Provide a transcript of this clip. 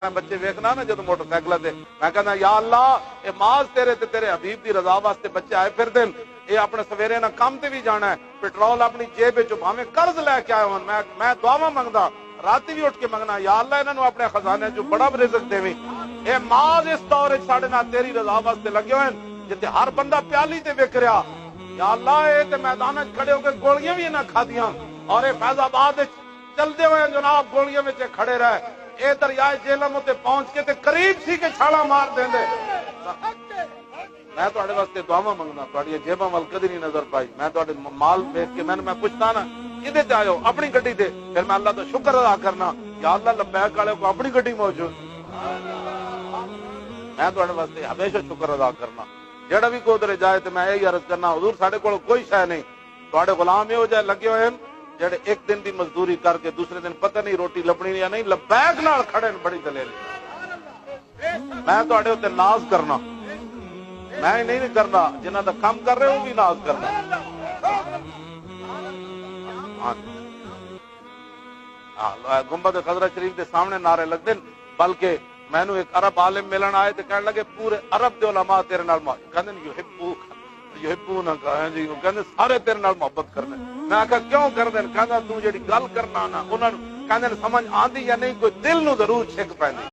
میں بچے ویکھنا نا جدوں موٹر سائیکل تے میں کہنا یا اللہ اے ماز تیرے تے تیرے حبیب دی رضا واسطے بچے آئے پھر دین اے اپنے سویرے نہ کام تے بھی جانا ہے پیٹرول اپنی جیب وچ بھاویں قرض لے کے آئے ہون میں دعاواں منگدا راتی بھی اٹھ کے منگنا یا اللہ انہاں نوں اپنے خزانے چوں بڑا رزق دیویں اے ماز اس دور وچ ساڈے نال تیری رضا واسطے لگے ہوئے جتے ہر بندہ پیالی تے وک رہا یا اللہ اے تے میدان وچ کھڑے ہو کے گولیاں بھی انہاں کھادیاں اور اے فیض آباد وچ چلدے ہوئے جناب گولیاں وچ کھڑے رہے اے دریائے جہلم تے پہنچ کے تے قریب سی کہ چھالا مار دیندے میں تواڈے واسطے دعاواں منگنا تواڈی جیباں ول کدی نہیں نظر پائی میں تواڈے مال دیکھ کے میں پوچھتا نا کدے تے آئے ہو اپنی گڈی تے پھر میں اللہ دا شکر ادا کرنا یا اللہ لبیک والے کو اپنی گڈی موجود میں تواڈے واسطے ہمیشہ شکر ادا کرنا جڑا بھی کوئی ادھر جائے تے میں یہی عرض کرنا حضور ساڈے کول کوئی شے نہیں تواڈے غلام یہو جہے لگے ہوئے ہیں جڑے ایک دن دی مزدوری کر کے دوسرے دن پتہ نہیں روٹی لبنی یا نہیں لبیک نال کھڑے بڑی دلیل میں تواڈے اوتے ناز کرنا میں نہیں کرنا جنہاں دا کام کر رہے ہو بھی ناز کرنا گنبد خضرا شریف دے سامنے نعرے لگتے بلکہ مینو ایک عرب عالم ملن آئے تو کہنے لگے پورے عرب دے علماء تیرے نال کہندے یحبون جی کہندے سارے تیرے نال محبت کرنے میں آکھا کیوں کردے کہندا تو جڑی گل کرنا نا انہاں نوں کہندے سمجھ آندی یا نہیں کوئی دل نو ضرور چھک پیندی